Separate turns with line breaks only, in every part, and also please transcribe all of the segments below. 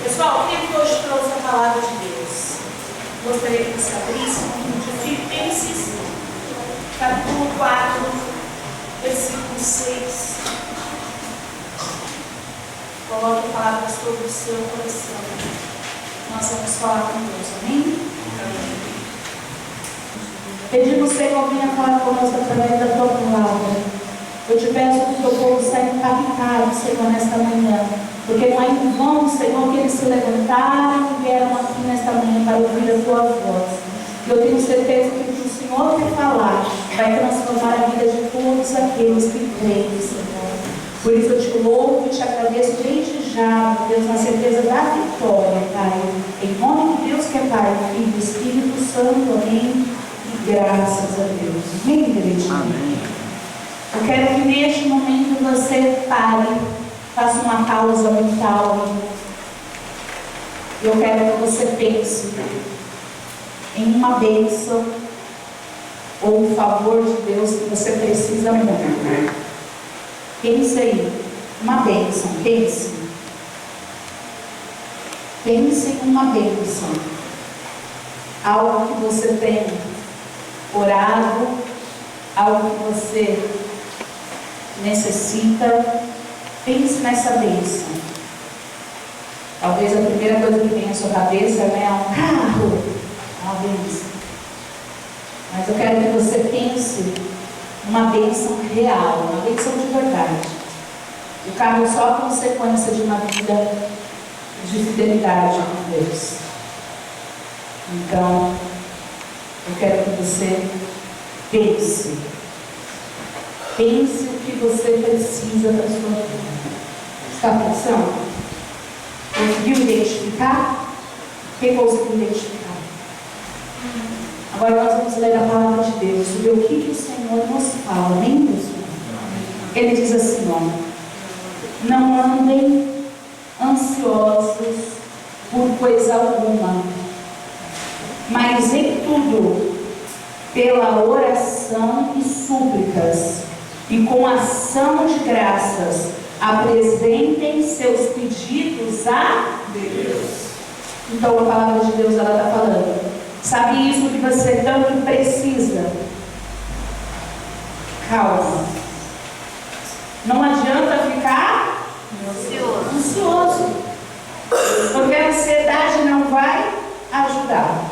Pessoal, quem que hoje trouxe a palavra de Deus? Gostaria que você abrisse no livro de Filipenses, capítulo 4, versículo 6. Coloque palavras sobre o seu coração. Nós vamos falar com Deus, amém? Pedimos, Senhor, venha falar conosco através da tua palavra. Eu te peço que o teu povo saia impactado, Senhor, nesta manhã. Porque não é em vão, Senhor, que eles se levantaram e vieram aqui nesta manhã para ouvir a tua voz. E eu tenho certeza que o que o Senhor quer falar vai transformar a vida de todos aqueles que creem, Senhor. Por isso eu te louvo e te agradeço desde já, Deus, na certeza da vitória, Pai. Em nome de Deus que é Pai, Filho e Espírito Santo, amém. E graças a Deus. Amém, igreja?
Amém.
Eu quero que neste momento você pare, faça uma pausa mental. Eu quero que você pense em uma bênção ou um favor de Deus que você precisa muito. Pense aí, uma bênção, pense. Pense em uma bênção. Algo que você tem orado, algo que você necessita. Pense nessa bênção. Talvez a primeira coisa que vem à sua cabeça é um carro, uma bênção. Mas eu quero que você pense uma bênção real, uma bênção de verdade. O carro é só a consequência de uma vida de fidelidade com Deus. Então, eu quero que você pense. Pense o que você precisa para a sua vida. Está pensando? Conseguiu identificar? Quem conseguiu identificar? Agora nós vamos ler a palavra de Deus, ver o que o Senhor nos fala, amém, pessoal? Ele diz assim, ó: não andem ansiosos por coisa alguma, mas em tudo, pela oração e súplicas, e com ação de graças, apresentem seus pedidos a Deus. Então a palavra de Deus, ela está falando, sabe isso que você tanto precisa? Calma. Não adianta ficar ansioso, porque a ansiedade não vai ajudar.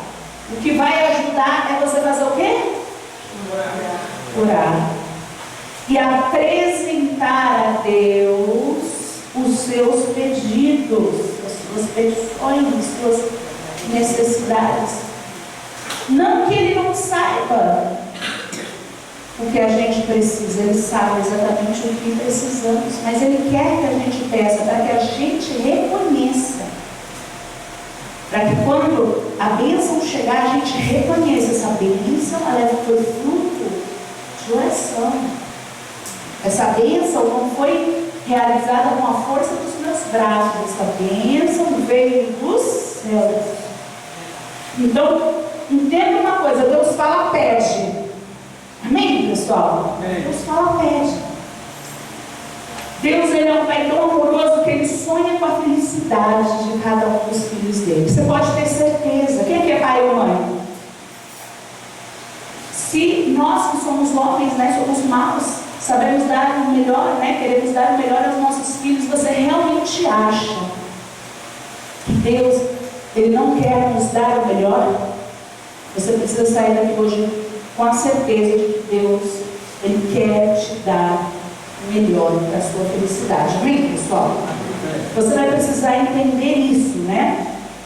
O que vai ajudar é você fazer o quê? Orar. E apresentar a Deus os seus pedidos, as suas petições, as suas necessidades. Não que Ele não saiba o que a gente precisa, Ele sabe exatamente o que precisamos, mas Ele quer que a gente peça para que a gente reconheça, para que quando a bênção chegar, a gente reconheça essa bênção, ela foi fruto de oração. Essa bênção não foi realizada com a força dos meus braços, essa bênção veio dos céus. Então, entenda uma coisa, Deus fala, pede. Amém, pessoal? Amém. Deus fala, pede. Deus, Ele é um Pai tão amoroso que Ele sonha com a felicidade de cada um dos filhos dele. Você pode ter certeza. Quem é que é pai ou mãe? Se nós que somos homens, somos maus, sabemos dar o melhor, queremos dar o melhor aos nossos filhos, você realmente acha que Deus, Ele não quer nos dar o melhor? Você precisa sair daqui hoje com a certeza de que Deus, Ele quer te dar o melhor para a sua felicidade. Amém, pessoal? Você vai precisar entender isso,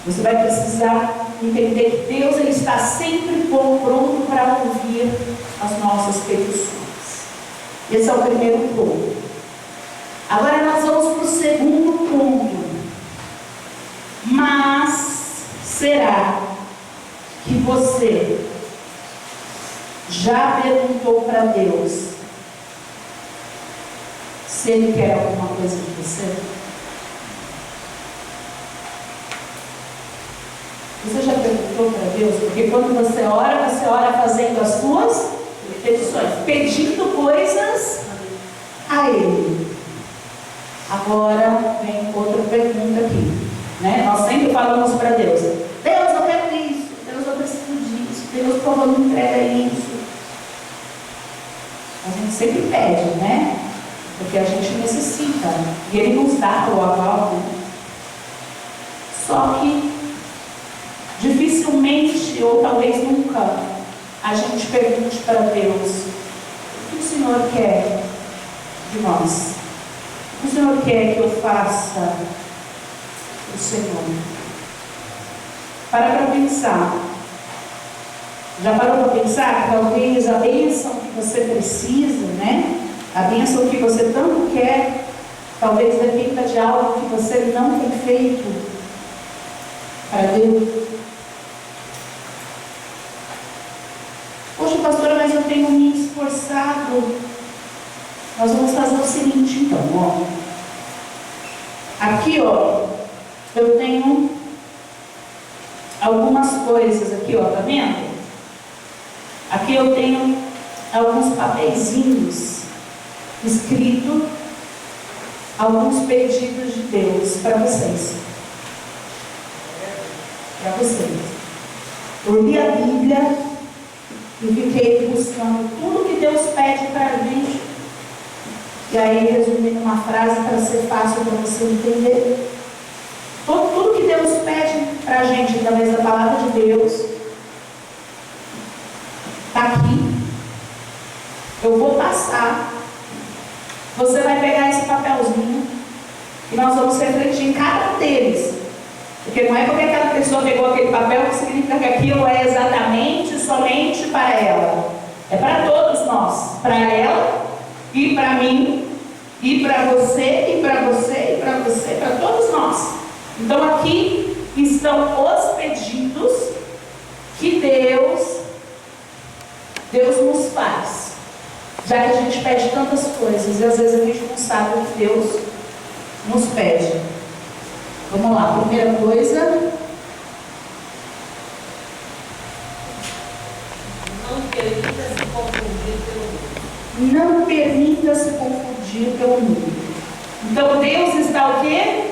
Você vai precisar entender que Deus, Ele está sempre pronto para ouvir as nossas petições. Esse é o primeiro ponto. Agora nós vamos para o segundo ponto. Mas será que você já perguntou para Deus se Ele quer alguma coisa de você? Você já perguntou para Deus? Porque quando você ora fazendo as suas petições, pedindo coisas a Ele. Agora vem outra pergunta aqui. né? Nós sempre falamos para Deus: Deus, eu quero isso, Deus, eu preciso disso, Deus, por favor, me entrega isso. A gente sempre pede, né? Porque a gente necessita, e Ele nos dá o aval, né? Só que dificilmente, ou talvez nunca, a gente pergunte para Deus: o que o Senhor quer de nós? O que o Senhor quer que eu faça o Senhor? Para pensar. Já parou para pensar que talvez a bênção que você precisa, né? A bênção que você tanto quer, talvez dependa de algo que você não tem feito para Deus. Poxa, pastora, mas eu tenho me esforçado. Nós vamos fazer o seguinte, então, ó. Aqui, ó, eu tenho algumas coisas aqui, ó, tá vendo? Aqui eu tenho alguns papeizinhos escritos, alguns pedidos de Deus para vocês. Para vocês. Eu li a Bíblia e fiquei buscando tudo que Deus pede para a gente. E aí, resumindo uma frase para ser fácil para você entender. Tudo que Deus pede para a gente através da palavra de Deus está aqui. Eu vou passar. Você vai pegar esse papelzinho e nós vamos refletir em cada um deles. Porque não é porque aquela pessoa pegou aquele papel que significa que aquilo é exatamente, somente para ela. É para todos nós. Para ela e para mim, e para você, e para você, e para você, para todos nós. Então aqui estão os pedidos que Deus nos faz. Já que a gente pede tantas coisas e às vezes a gente não sabe o que Deus nos pede. Vamos lá, primeira coisa. Não permita se confundir pelo mundo. Então Deus está o quê?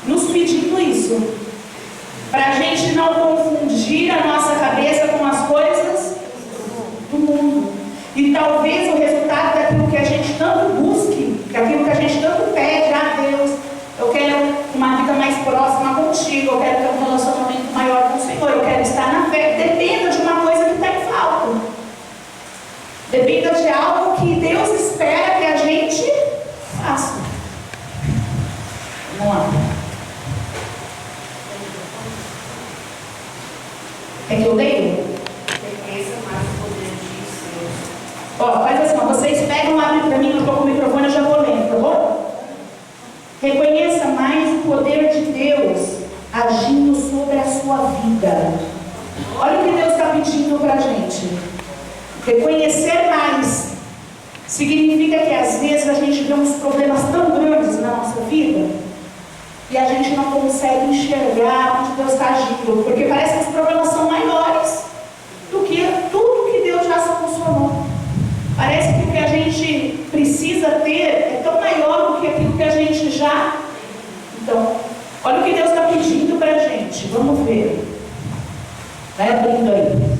Nos pedindo isso. Para a gente não confundir a nossa cabeça com as coisas do mundo. E talvez o resultado daquilo que a gente tanto busque, daquilo que a gente tanto pede: ah, Deus, eu quero uma vida mais próxima contigo, eu quero ter um relacionamento maior com o Senhor, eu quero estar na fé. Dependa de uma coisa que está em falta. Dependa de algo que Deus espera que a gente faça. Vamos lá. Quer que eu leio? Ó, faz assim, ó, vocês pegam, abrem para mim, eu estou com o microfone, eu já vou lendo, tá bom? Reconheça mais o poder de Deus agindo sobre a sua vida. Olha o que Deus está pedindo para a gente. Reconhecer mais significa que às vezes a gente vê uns problemas tão grandes na nossa vida e a gente não consegue enxergar onde Deus está agindo, porque parece que os problemas são maiores do que tudo que Deus já solucionou. Parece que o que a gente precisa ter é tão maior do que aquilo que a gente já... Então, olha o que Deus está pedindo para a gente. Vamos ver. Vai abrindo aí.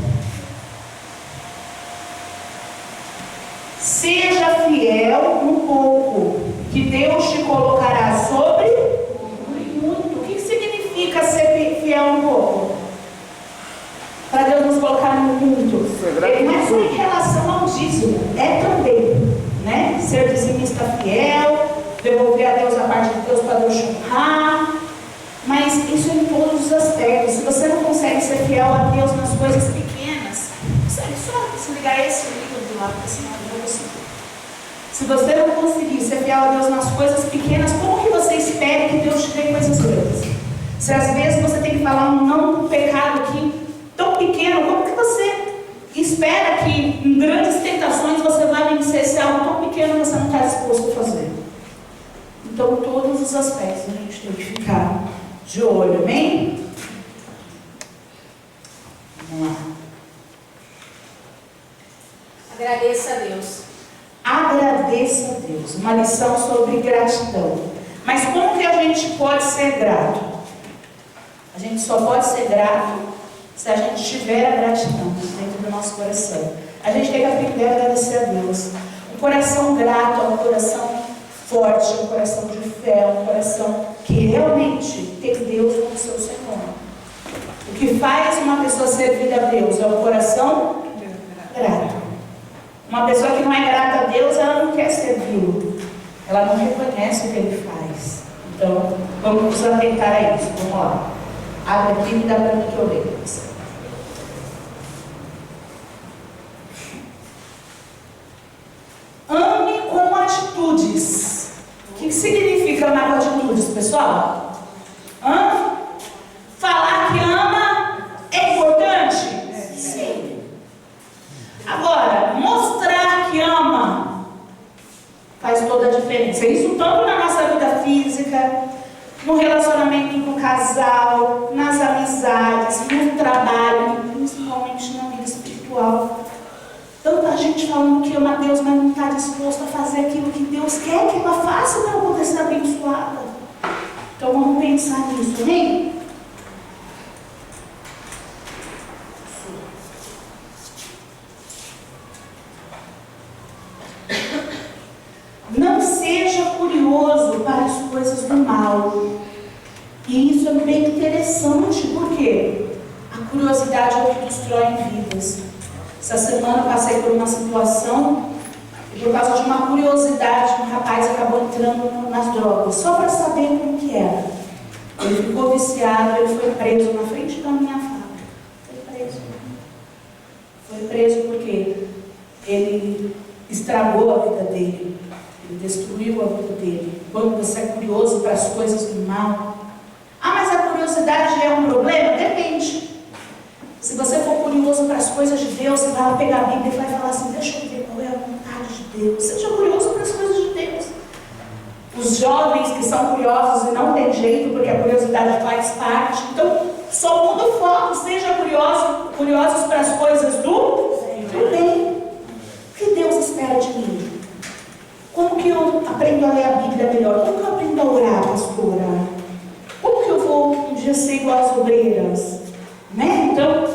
Seja fiel no pouco, que Deus te colocará sobre muito. O que significa ser fiel no pouco? Para Deus nos colocar no muito. Ele não é só em relação ao dízimo, é também, né? Ser dizimista fiel, devolver a Deus a parte de Deus para Deus honrar. Mas isso é em todos os aspectos. Se você não consegue ser fiel a Deus nas coisas pequenas, só se ligar esse livro do lado assim, se você não conseguir ser fiel a Deus nas coisas pequenas, como que você espera que Deus te dê coisas grandes? Se às vezes você tem que falar um não para um pecado aqui tão pequeno, como que você espera que em grandes tentações você vai vencer se é algo tão pequeno você não está disposto a fazer? Então, todos os aspectos a gente tem que ficar de olho, amém? Vamos lá.
Agradeça a Deus.
Agradeça a Deus. Uma lição sobre gratidão. Mas como que a gente pode ser grato? A gente só pode ser grato se a gente tiver a gratidão dentro do nosso coração. A gente tem que aprender a agradecer a Deus. Um coração grato é um coração forte, um coração de fé, um coração que realmente tem Deus como seu Senhor. O que faz uma pessoa servir a Deus é o coração grato. Uma pessoa que não é grata a Deus, ela não quer servi-lo. Ela não reconhece o que Ele faz. Então, vamos nos atentar a isso. Vamos lá. Abre aqui e dá para mim que eu leio. Ame com atitudes. O que significa amar com atitudes, pessoal? Falar que ama é importante? Sim. Agora, mostrar que ama faz toda a diferença. Isso tanto na nossa vida física, no relacionamento com o casal, nas amizades, no trabalho e principalmente na vida espiritual. Tanta gente falando que ama a Deus, mas não está disposto a fazer aquilo que Deus quer que ela faça para poder ser abençoada. Então vamos pensar nisso, amém? Não seja curioso para as coisas do mal. E isso é bem interessante, porque a curiosidade é o que destrói vidas. Essa semana eu passei por uma situação e por causa de uma curiosidade, um rapaz acabou entrando nas drogas, só para saber como que era. Ele ficou viciado, ele foi preso na frente da minha fábrica. Foi preso porque ele estragou a vida dele. Ele destruiu a vida dele. Quando você é curioso para as coisas do mal. Mas a curiosidade é um problema? Depende. Se você for curioso para as coisas de Deus, você vai pegar a Bíblia e vai falar assim, deixa eu ver qual é a vontade de Deus. Seja curioso para as coisas de Deus. Os jovens que são curiosos e não tem jeito, porque a curiosidade faz parte. Então, só muda o foco. Seja curiosos para as coisas do bem. O que Deus espera de mim? Como que eu aprendo a ler a Bíblia melhor? Como que eu aprendo a orar, pastora? Como que eu vou um dia ser igual às obreiras? Né? Então,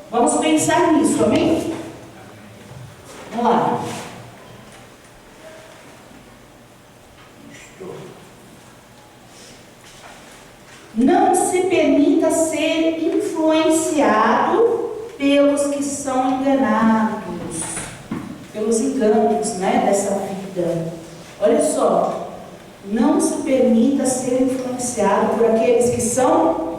vamos pensar nisso, amém? Vamos lá. Não se permita ser influenciado pelos que são enganados, pelos enganos, né, dessa vida. Olha só, não se permita ser influenciado por aqueles que são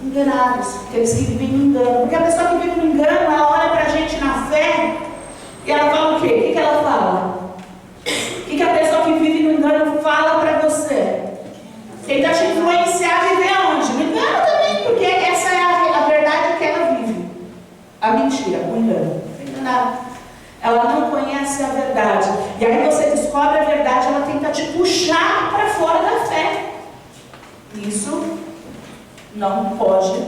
enganados, aqueles que vivem no engano. Porque a pessoa que vive no engano, ela olha para a gente na fé e ela fala o quê? O que ela fala? O que a pessoa que vive no engano fala para você? Tenta te influenciar a viver aonde? No engano também, porque essa é a verdade que ela vive. A mentira, o engano. Ela não conhece a verdade. E aí você descobre a verdade, ela tenta te puxar para fora da fé. Isso não pode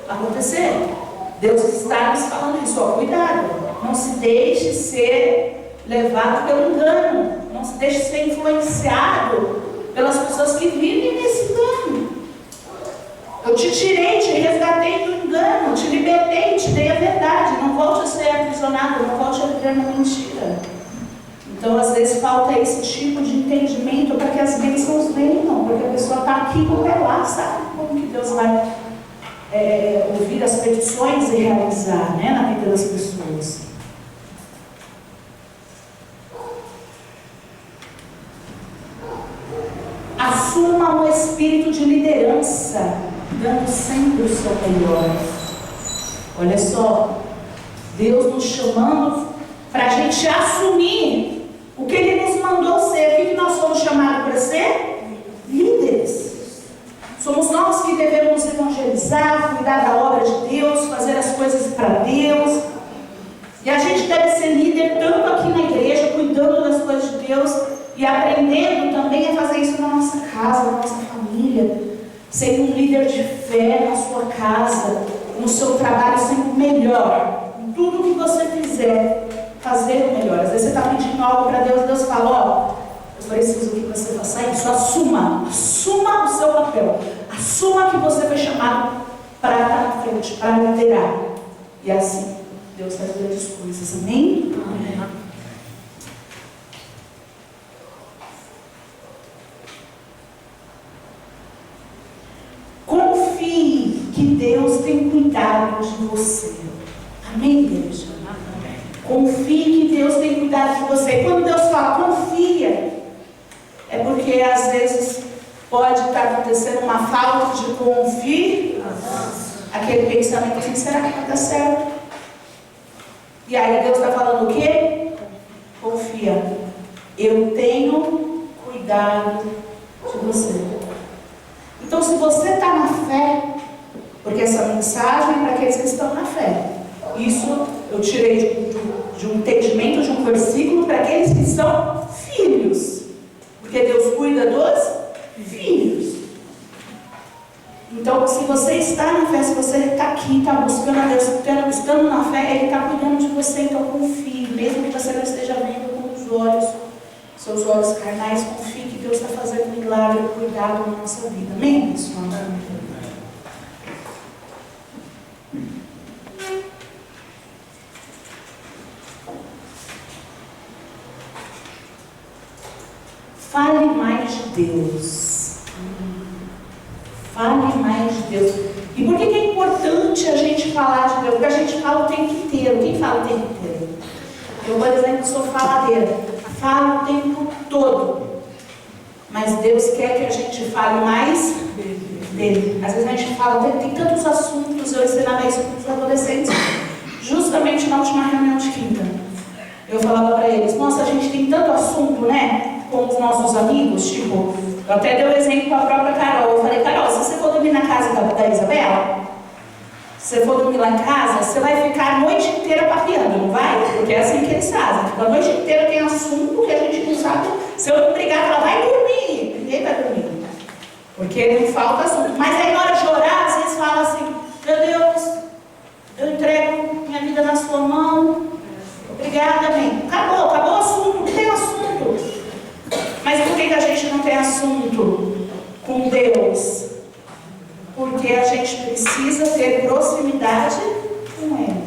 acontecer. Deus está nos falando isso. Cuidado. Não se deixe ser levado pelo engano. Não se deixe ser influenciado pelas pessoas que vivem nesse engano. Eu te tirei, te resgatei do engano, te libertei, te dei a verdade. Não volte a ser aprisionado, não volte a viver na mentira. Então, às vezes, falta esse tipo de entendimento para que as bênçãos venham, porque a pessoa está aqui com ela, sabe como que Deus vai ouvir as petições e realizar, né, na vida das pessoas. Assuma um espírito de liderança, dando sempre o seu melhor. Olha só, Deus nos chamando para a gente assumir o que Ele nos mandou ser. O que nós somos chamados para ser? Líderes. Somos nós que devemos evangelizar, cuidar da obra de Deus, fazer as coisas para Deus. E a gente deve ser líder tanto aqui na igreja, cuidando das coisas de Deus, e aprendendo também a fazer isso na nossa casa, na nossa família. Sendo um líder de fé na sua casa, no seu trabalho, sendo o melhor. Em tudo que você fizer, fazer o melhor. Às vezes você está pedindo algo para Deus, Deus fala, eu preciso que você faça isso. Assuma o seu papel. Assuma que você foi chamado para estar na frente, para liderar. E assim, Deus faz grandes coisas. Amém?
Amém.
Confie que Deus tem cuidado de você. Amém, igreja?
Amém.
Confie que Deus tem cuidado de você. Quando Deus fala confia, é porque às vezes pode estar acontecendo uma falta de confiança. Aquele pensamento assim, será que vai dar certo? E aí Deus está falando o quê? Confia. Eu tenho cuidado de você. Então, se você está na fé, porque essa mensagem é para aqueles que estão na fé. Isso eu tirei de um entendimento de um versículo para aqueles que são filhos. Porque Deus cuida dos filhos. Então, se você está na fé, se você está aqui, está buscando a Deus, estando na fé, Ele está cuidando de você. Então, confie. Mesmo que você não esteja vendo com os olhos, seus olhos carnais, confie que Deus está fazendo um milagre, um cuidado na nossa vida. Amém, pessoal? Fale mais de Deus. Fale mais de Deus. E por que é importante a gente falar de Deus? Porque a gente fala o tempo inteiro. Quem fala o tempo inteiro? Eu, por exemplo, sou faladeira. Falo o tempo todo. Mas Deus quer que a gente fale mais dele. Às vezes a gente fala, tem tantos assuntos. Eu ensinava isso para os adolescentes, justamente na última reunião de quinta. Eu falava para eles, nossa, a gente tem tanto assunto, né? Com os nossos amigos, tipo, eu até dei o exemplo com a própria Carol. Eu falei, Carol, se você for dormir na casa da Isabela, se você for dormir lá em casa, você vai ficar a noite inteira papeando, não vai? Porque é assim que eles fazem. A noite inteira tem assunto que a gente não sabe. Se eu não brigar, ela vai dormir. Ninguém vai dormir. Porque não falta assunto. Mas aí na hora de orar, às vezes fala assim, meu Deus, eu entrego minha vida na sua mão. Obrigada, amém. Acabou o assunto, não tem assunto. Mas por que a gente não tem assunto com Deus? Porque a gente precisa ter proximidade com Ele.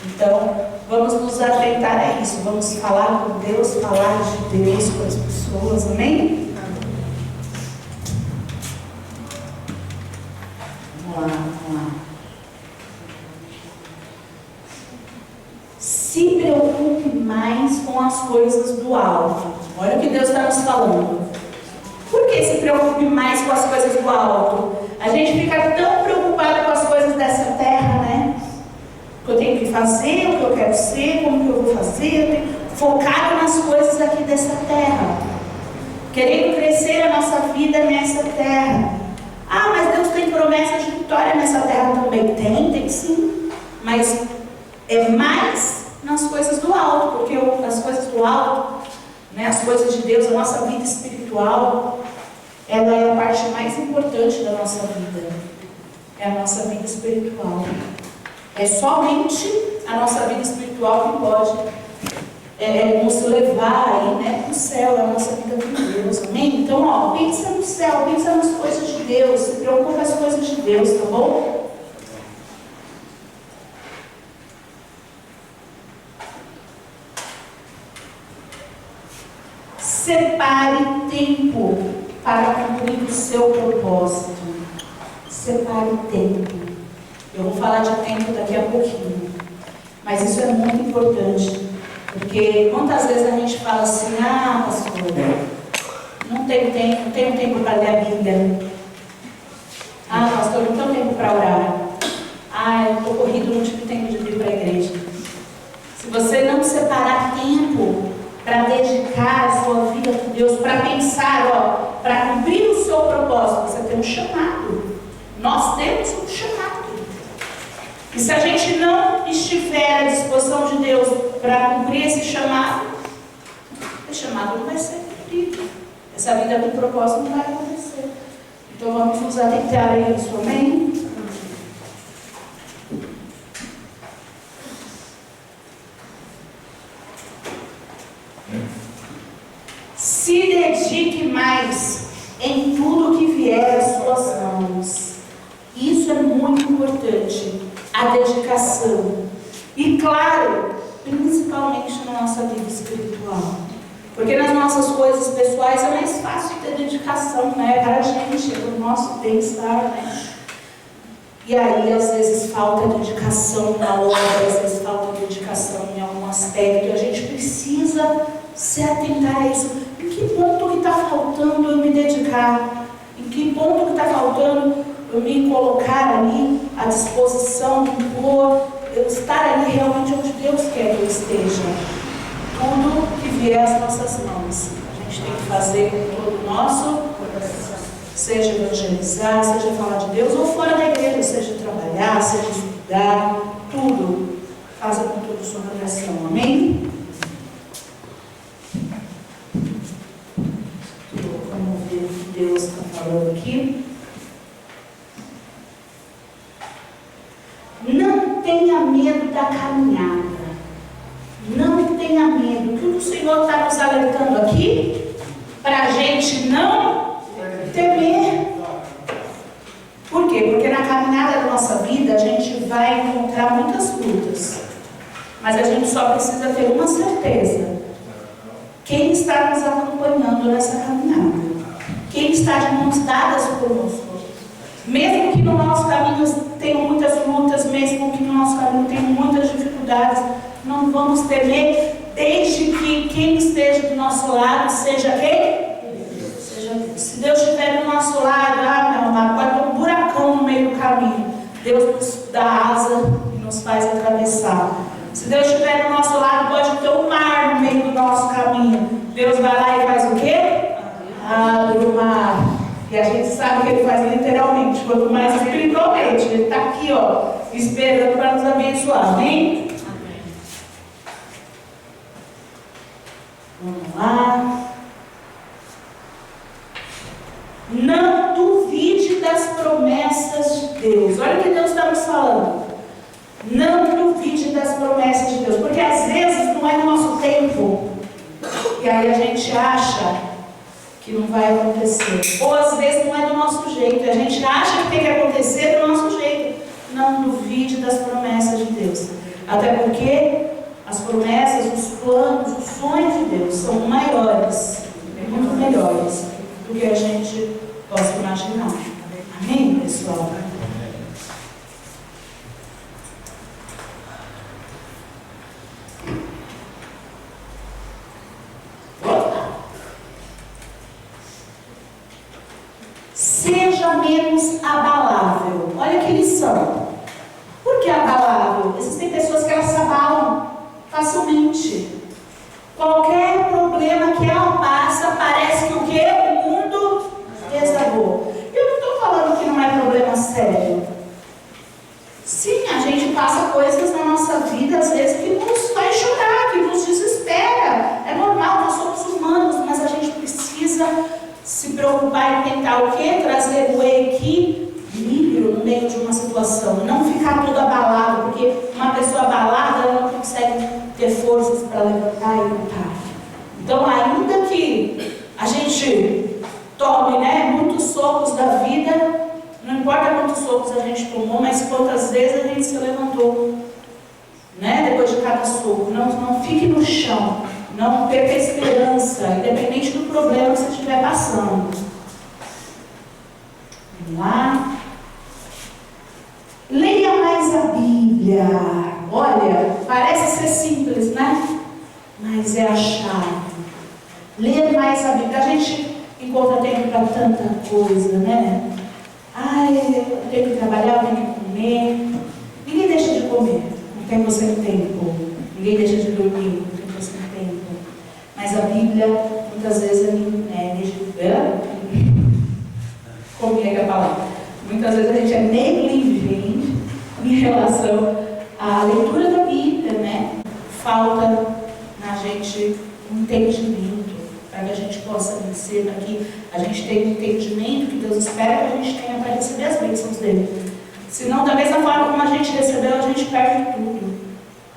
Então, vamos nos atentar a isso. Vamos falar com Deus, falar de Deus com as pessoas. Amém? Vamos lá. Se preocupe mais com as coisas do alto. Olha o que Deus está nos falando. Por que se preocupe mais com as coisas do alto? A gente fica tão preocupado com as coisas dessa terra, né? O que eu tenho que fazer, o que eu quero ser, como que eu vou fazer. Focado nas coisas aqui dessa terra. Querendo crescer a nossa vida nessa terra. Ah, mas Deus tem promessa de vitória nessa terra também. Tem sim. Mas é mais nas coisas do alto. Porque as coisas do alto, né, as coisas de Deus, a nossa vida espiritual, ela é a parte mais importante da nossa vida. É a nossa vida espiritual. É somente a nossa vida espiritual que pode nos levar aí, né, para o céu, a nossa vida com Deus. Amém? Então, ó, pensa no céu, pensa nas coisas de Deus, se preocupa com as coisas de Deus, tá bom? Separe tempo para cumprir o seu propósito. Separe tempo. Eu vou falar de tempo daqui a pouquinho. Mas isso é muito importante. Porque quantas vezes a gente fala assim, ah, pastor, não tenho tempo para ler a Bíblia. Ah, pastor, não tenho tempo para orar. Ah, eu estou corrido, não tive tempo de vir para a igreja. Se você não separar tempo para dedicar a sua vida com Deus, para pensar, para cumprir o seu propósito, você tem um chamado. Nós temos um chamado. E se a gente não estiver à disposição de Deus para cumprir esse chamado não vai ser cumprido. Essa vida com propósito não vai acontecer. Então vamos nos atentar a isso, amém? Se dedique mais em tudo que vier às suas mãos. Isso é muito dedicação. E claro, principalmente na nossa vida espiritual. Porque nas nossas coisas pessoais é mais fácil ter dedicação, né? Para a gente, para o nosso bem-estar, né? E aí, às vezes, falta dedicação na obra, às vezes falta dedicação em algum aspecto. E a gente precisa se atentar a isso. Em que ponto que está faltando eu me dedicar? Em que ponto que está faltando eu me colocar ali à disposição, eu estar ali realmente onde Deus quer que eu esteja? Tudo que vier às nossas mãos, a gente tem que fazer com todo o nosso coração. Seja evangelizar, seja falar de Deus, ou fora da igreja, seja trabalhar, seja estudar, tudo. Faça com todo o seu coração, amém? Vamos ver o que Deus está falando aqui. Não tenha medo da caminhada. Não tenha medo. O que o Senhor está nos alertando aqui? Para a gente não temer. Por quê? Porque na caminhada da nossa vida a gente vai encontrar muitas lutas. Mas a gente só precisa ter uma certeza. Quem está nos acompanhando nessa caminhada? Quem está de mãos dadas conosco? Mesmo que no nosso caminho tenham muitas lutas, mesmo que no nosso caminho tenham muitas dificuldades, não vamos temer, desde que quem esteja do nosso lado seja quem? Seja Deus. Se Deus estiver do nosso lado, pode ter um buracão no meio do caminho. Deus nos dá asa e nos faz atravessar. Se Deus estiver do nosso lado, pode ter um mar no meio do nosso caminho. Deus vai lá e faz o quê? Abre o mar. E a gente sabe que Ele faz literalmente, quanto mais espiritualmente. Ele está aqui, esperando para nos abençoar. Amém? Vamos lá. Não duvide das promessas de Deus. Olha o que Deus está nos falando. Não duvide das promessas de Deus. Porque às vezes não é no nosso tempo. E aí a gente acha que não vai acontecer. Ou às vezes não é do nosso jeito. E a gente acha que tem que acontecer do nosso jeito. Não duvide das promessas de Deus. Até porque as promessas, os planos, os sonhos de Deus são maiores, muito melhores do que a gente possa imaginar. Amém, pessoal? Seja menos abalável. Olha que lição. Por que abalável? Existem pessoas que elas se abalam facilmente. Qualquer problema que ela passa, parece que o quê? O mundo desabou. Eu não estou falando que não é problema sério. Sim, a gente passa coisas na nossa vida, às vezes, que nos faz chorar, que nos desespera. É normal, nós somos humanos, mas a gente precisa se preocupar em tentar o quê? Trazer o equilíbrio no meio de uma situação. Não ficar todo abalado, porque uma pessoa abalada, ela não consegue ter forças para levantar e lutar. Então, ainda que a gente tome muitos socos da vida, não importa quantos socos a gente tomou, mas quantas vezes a gente se levantou, depois de cada soco. Não fique no chão, não perca a esperança, independente do problema que você estiver passando. Vamos lá. Leia mais a Bíblia. Olha, parece ser simples, né? Mas é a chave. Ler mais a Bíblia. A gente encontra tempo para tanta coisa, né? Eu tenho que trabalhar, eu tenho que comer. Ninguém deixa de comer, não tem você no tempo. Ninguém deixa de dormir, não tem você no tempo. Mas a Bíblia, muitas vezes, como é que é a palavra? Muitas vezes a gente é negligente em relação à leitura da Bíblia, né? Falta na gente um entendimento, para que a gente possa vencer, para que a gente tenha um entendimento que Deus espera que a gente tenha para receber as bênçãos dele. Senão, da mesma forma como a gente recebeu, a gente perde tudo.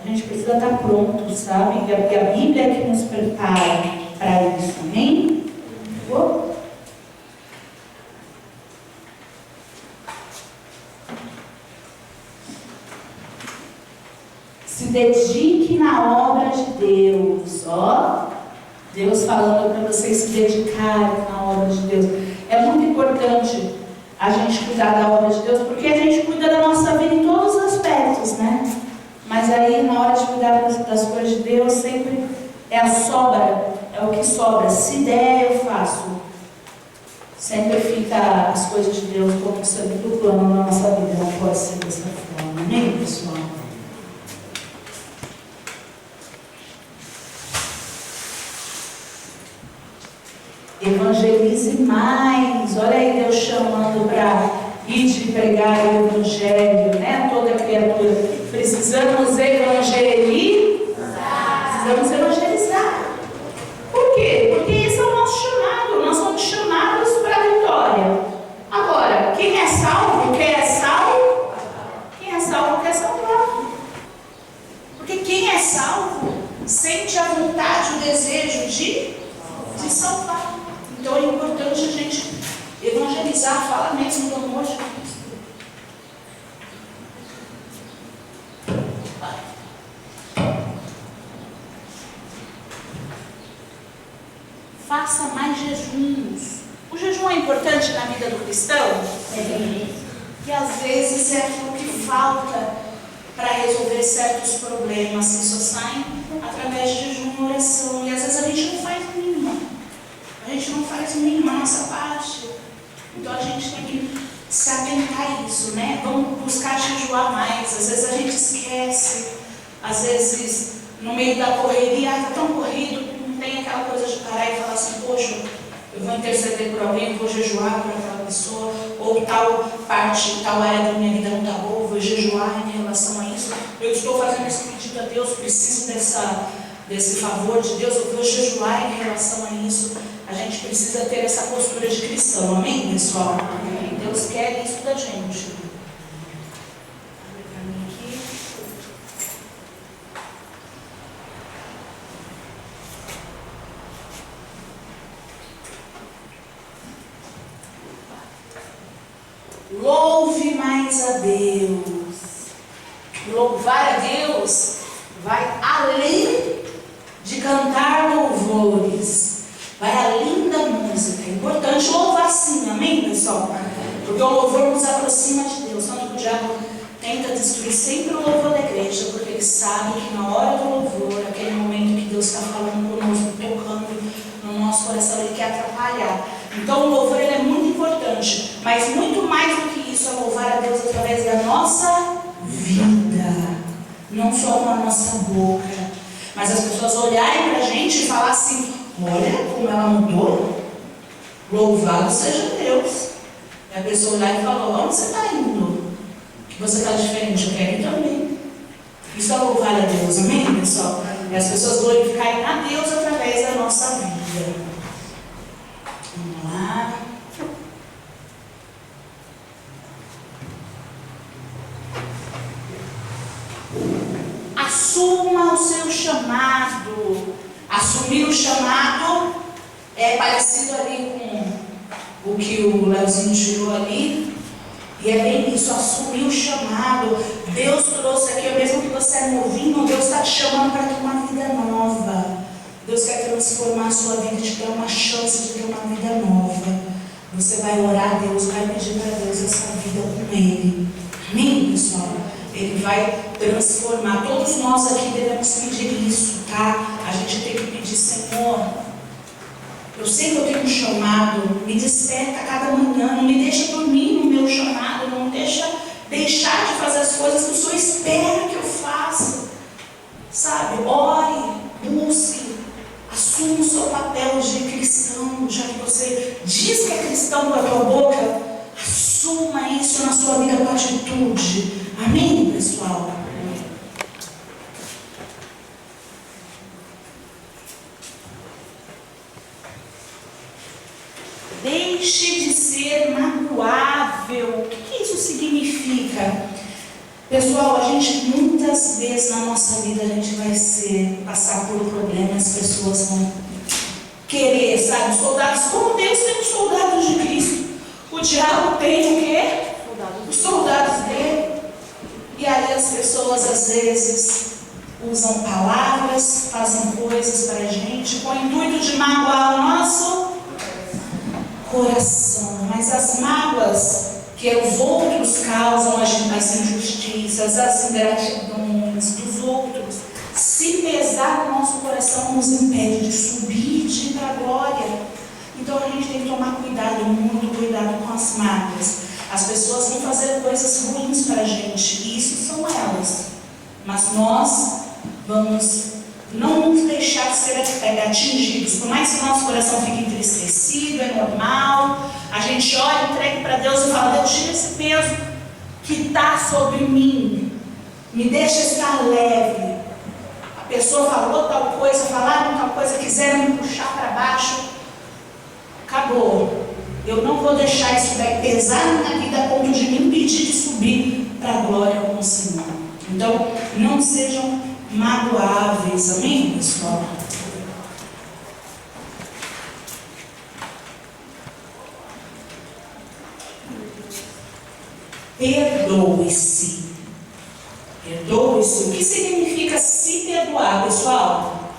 A gente precisa estar pronto, sabe? E a Bíblia é que nos prepara para isso, amém? Se dedique na obra de Deus. Ó, Deus falando para vocês se dedicarem na obra de Deus. É muito importante a gente cuidar da obra de Deus, porque a gente cuida da nossa vida em todos os aspectos, né? Mas aí, na hora de cuidar das coisas de Deus, sempre é a sobra, é o que sobra. Se der, eu faço. Sempre fica as coisas de Deus como segundo plano na nossa vida. Não pode ser dessa forma, amém, pessoal? Evangelize mais. Olha aí Deus chamando para ir de pregar o evangelho, né? Toda criatura. Precisamos evangelizar. Precisamos evangelizar. Por quê? Porque esse é o nosso chamado. Nós somos chamados para a vitória. Agora, quem é salvo, quer salvo? Quem é salvo, quer salvar. Porque quem é salvo sente a vontade, o desejo de salvar. Então é importante a gente evangelizar, falar mesmo do amor de Cristo. Faça mais jejuns. O jejum é importante na vida do cristão? E às vezes é aquilo que falta para resolver certos problemas que só saem através de jejum e oração. E às vezes a gente não faz mínima. A gente não faz mínima a nossa parte. Então a gente tem que se atentar a isso, né? Vamos buscar jejuar mais. Às vezes a gente esquece. Às vezes, no meio da correria, está tão corrido, não tem aquela coisa de parar e falar assim, poxa, eu vou interceder por alguém, vou jejuar por aquela pessoa, ou tal parte, tal área da minha vida não está boa, vou jejuar em relação a isso. Eu estou fazendo esse pedido a Deus, preciso desse favor de Deus, eu vou jejuar em relação a isso. A gente precisa ter essa postura de cristão, amém, pessoal? Amém. Deus quer isso da gente. Louve mais a Deus. Louvar a Deus vai além de cantar louvores. Vai além da música. É importante louvar sim, amém, pessoal? Porque o louvor nos aproxima de Deus. Tanto que o diabo tenta destruir sempre o louvor da igreja, porque ele sabe que na hora do louvor, aquele momento que Deus está falando conosco, tocando no nosso coração, ele quer atrapalhar. Então o louvor ele é muito importante, mas muito mais do que isso é louvar a Deus através da nossa vida, não só com a nossa boca, mas as pessoas olharem para a gente e falar assim, olha como ela mudou, louvado seja Deus. E a pessoa olhar e falar, onde você está indo? Que você está diferente, eu quero ir também. Isso é louvar a Deus, amém, pessoal? E as pessoas glorificarem a Deus através da nossa vida. Vamos lá. Assuma o seu chamado. Assumir o chamado é parecido ali com o que o Leozinho tirou ali. E é bem isso, assumir o chamado. Deus trouxe aqui, mesmo que você é novinho, Deus está te chamando para ter uma vida nova. Deus quer transformar a sua vida, te dar uma chance de ter uma vida nova. Você vai orar a Deus, vai pedir para Deus essa vida com Ele. Amém, pessoal? Ele vai transformar. Todos nós aqui devemos pedir isso, tá? A gente tem que pedir, Senhor, eu sei que eu tenho um chamado, me desperta a cada manhã, não me deixa dormir no meu chamado, não deixa deixar de fazer as coisas que o Senhor espera que eu faça. Sabe? Ore, busque, assuma o seu papel de cristão, já que você diz que é cristão com a tua boca, assuma isso na sua vida com atitude. Amém, pessoal? Deixe de ser magoável. O que isso significa? Pessoal, a gente muitas vezes na nossa vida a gente vai passar por problemas, as pessoas vão querer, sabe, soldados, como Deus tem os soldados de Cristo. O diabo tem o quê? Os soldados dele. E aí as pessoas às vezes usam palavras, fazem coisas para a gente com o intuito de magoar o nosso coração. Mas as mágoas que os outros causam, as injustiças, as ingratidões dos outros, se pesar no nosso coração, nos impede de subir e de ir para a glória. Então a gente tem que tomar cuidado, muito cuidado com as mágoas. As pessoas vão fazer coisas ruins para a gente, e isso são elas. Mas nós vamos não nos deixar ser atingidos. Por mais que o nosso coração fique entristecido, é normal. A gente ora, entrega para Deus e fala: Deus, tira esse peso que está sobre mim. Me deixa estar leve. A pessoa falou tal coisa, falaram tal coisa, quiseram me puxar para baixo. Acabou. Eu não vou deixar isso pesar na minha vida a ponto de me impedir de subir para a glória com o Senhor. Então, não sejam magoáveis, amém, pessoal? Perdoe-se. Perdoe-se. O que significa se perdoar, pessoal?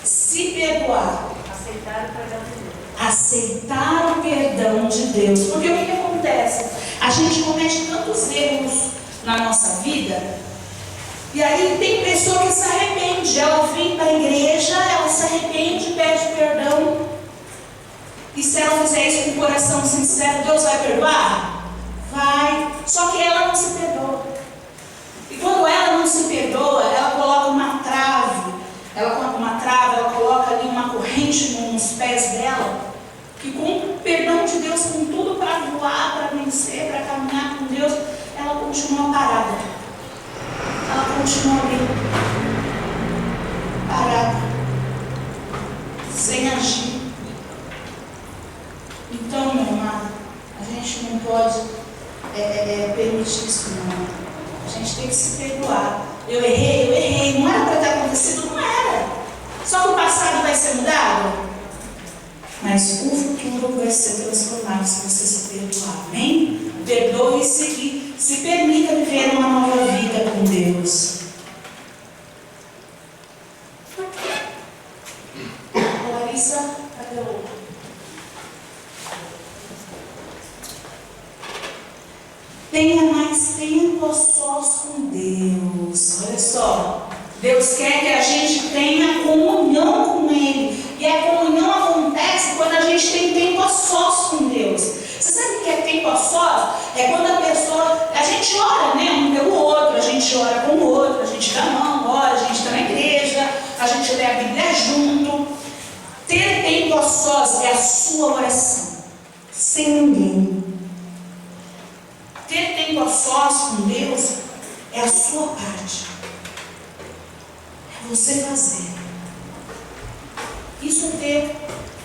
Se perdoar.
Aceitar o perdão de Deus.
Aceitar o perdão de Deus. Porque o que acontece? A gente comete tantos erros na nossa vida, e aí tem pessoa que se arrepende. Ela vem para a igreja, ela se arrepende, pede perdão, e se ela fizer isso com o coração sincero, Deus vai perdoar? Vai. Só que ela não se perdoa. E quando ela não se perdoa, ela coloca uma trave. Ela coloca ali uma corrente nos pés dela, que com o perdão de Deus, com tudo para voar, para vencer, para caminhar com Deus, ela continua parada. Ela continua ali, parada, sem agir. Então, meu amado, a gente não pode permitir isso, não. A gente tem que se perdoar. Eu errei, não era para ter acontecido, não era. Só que o passado vai ser mudado, mas o futuro vai ser transformado se você se perdoar, amém? Perdoe-se e se permita viver uma nova vida com Deus. Larissa, cadê o outro? Tenha mais tempo a sós com Deus. Olha só, Deus quer que a gente tenha comunhão com Ele. E a comunhão acontece quando a gente tem tempo a sós com Deus. Você sabe o que é tempo a sós? É quando a gente ora, né, um pelo outro, a gente ora com o outro, a gente dá a mão, ora, a gente está na igreja, a gente lê a Bíblia junto. Ter tempo a sós é a sua oração, sem ninguém. Ter tempo a sós com Deus é a sua parte. É você fazer. Isso é ter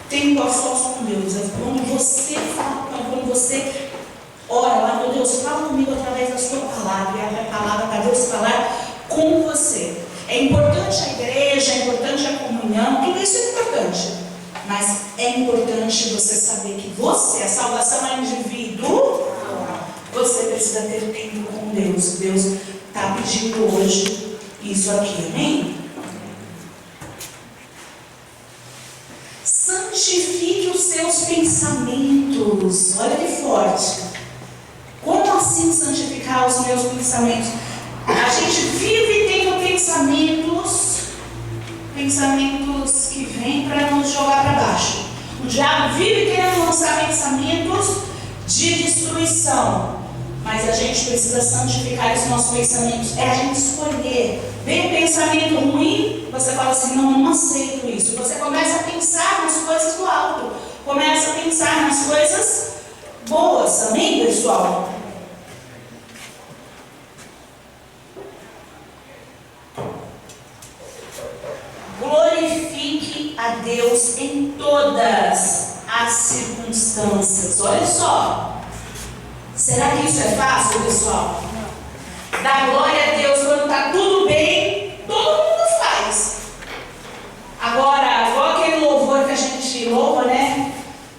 tempo a sós com Deus. É quando você fala, quando você ora lá, meu Deus, fala comigo através da sua palavra. E abre a palavra para Deus falar com você. É importante a igreja, é importante a comunhão, tudo isso é importante. Mas é importante você saber que você, a salvação é indivíduo. Você precisa ter tempo com Deus. Deus está pedindo hoje isso aqui, amém? Santifique os seus pensamentos. Olha que forte. Como assim santificar os meus pensamentos? A gente vive tendo pensamentos que vêm para nos jogar para baixo. O diabo vive querendo lançar pensamentos de destruição. Mas a gente precisa santificar os nossos pensamentos. É a gente escolher. Vem um pensamento ruim, você fala assim: não aceito isso. Você começa a pensar nas coisas do alto. Começa a pensar nas coisas boas. Amém, pessoal? Glorifique a Deus em todas as circunstâncias. Olha só. Será que isso é fácil, pessoal? Dar glória a Deus quando está tudo bem, todo mundo faz. Agora, igual aquele louvor que a gente louva, né?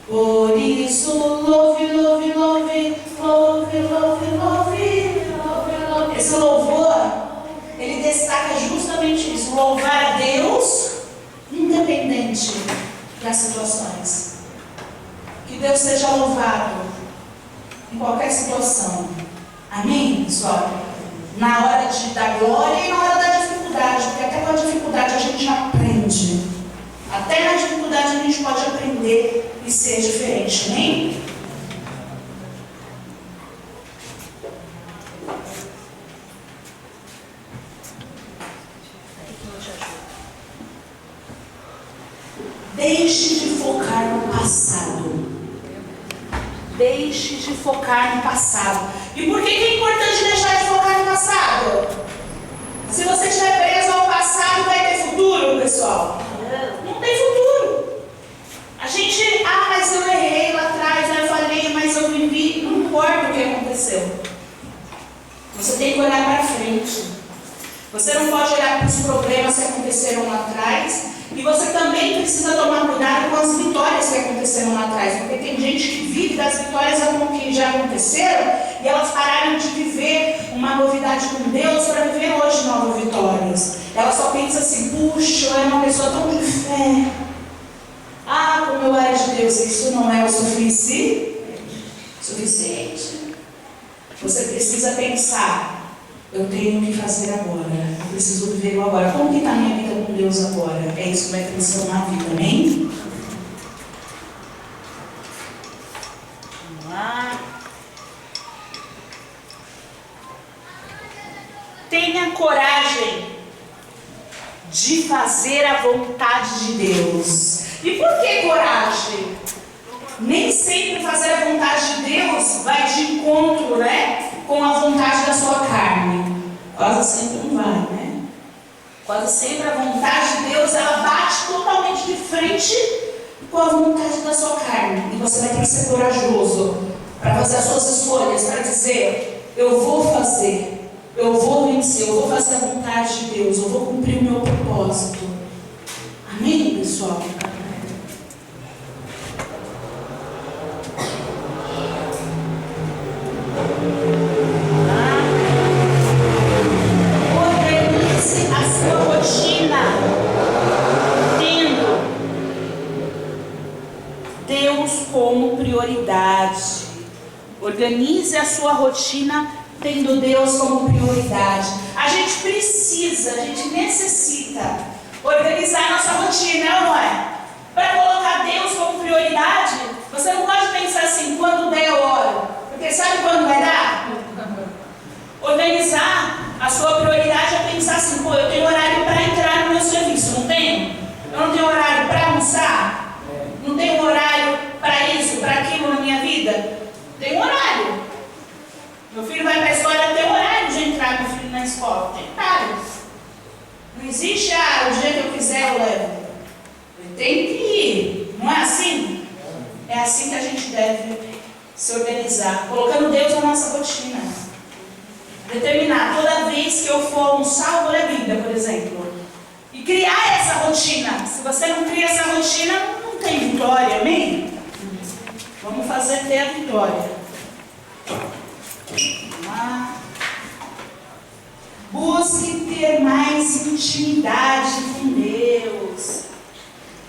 Por isso, louve, louve, louve, louve, louve, louve, louve, louve. Esse louvor ele destaca justamente isso, louvar a Deus independente das situações. Que Deus seja louvado em qualquer situação. Amém, pessoal? Na hora da glória e na hora da dificuldade, porque até com a dificuldade a gente aprende. Até na dificuldade a gente pode aprender e ser diferente, amém? Deixe de focar no passado. Deixe de focar no passado. E por que é importante deixar de focar no passado? Se você estiver preso ao passado, vai ter futuro, pessoal? Não tem futuro. A gente, mas eu errei lá atrás, eu falhei, mas eu vivi. Não importa o que aconteceu. Você tem que olhar para frente. Você não pode olhar para os problemas que aconteceram lá atrás. E você também precisa tomar cuidado com as vitórias que aconteceram lá atrás. Porque tem gente que vive das vitórias que já aconteceram e elas pararam de viver uma novidade com Deus para viver hoje novas vitórias. Ela só pensa assim, puxa, eu era uma pessoa tão de fé. Como eu era de Deus, isso não é o suficiente. Você precisa pensar. Eu tenho que fazer agora. Eu preciso viver o agora. Como que está a minha vida com Deus agora? É isso que vai transformar a vida, amém? Vamos lá. Tenha coragem de fazer a vontade de Deus. E por que coragem? Nem sempre fazer a vontade de Deus vai de encontro, com a vontade da sua carne. Quase sempre não vai, Quase sempre a vontade de Deus, ela bate totalmente de frente com a vontade da sua carne. E você vai ter que ser corajoso para fazer as suas escolhas, para dizer, eu vou fazer, eu vou vencer, eu vou fazer a vontade de Deus, eu vou cumprir o meu propósito. Amém, pessoal? Como prioridade. Organize a sua rotina tendo Deus como prioridade. A gente necessita organizar a nossa rotina, não é? Para colocar Deus como prioridade, você não pode pensar assim, quando der eu oro. Porque sabe quando vai dar? Organizar a sua prioridade é pensar assim, eu tenho horário para entrar no meu serviço, não tenho? Eu não tenho horário para almoçar? Não tenho horário para isso, para aquilo na minha vida? Tem um horário. Meu filho vai para a escola, tem horário de entrar meu filho na escola. Tem horário. Não existe, o dia que eu quiser eu levo. Ele tem que ir. Não é assim? É assim que a gente deve se organizar. Colocando Deus na nossa rotina. Determinar, toda vez que eu for almoçar, eu vou ler a Bíblia, por exemplo. E criar essa rotina. Se você não cria essa rotina, não tem vitória, amém? Vamos fazer ter a vitória. Vamos lá. Busque ter mais intimidade com Deus.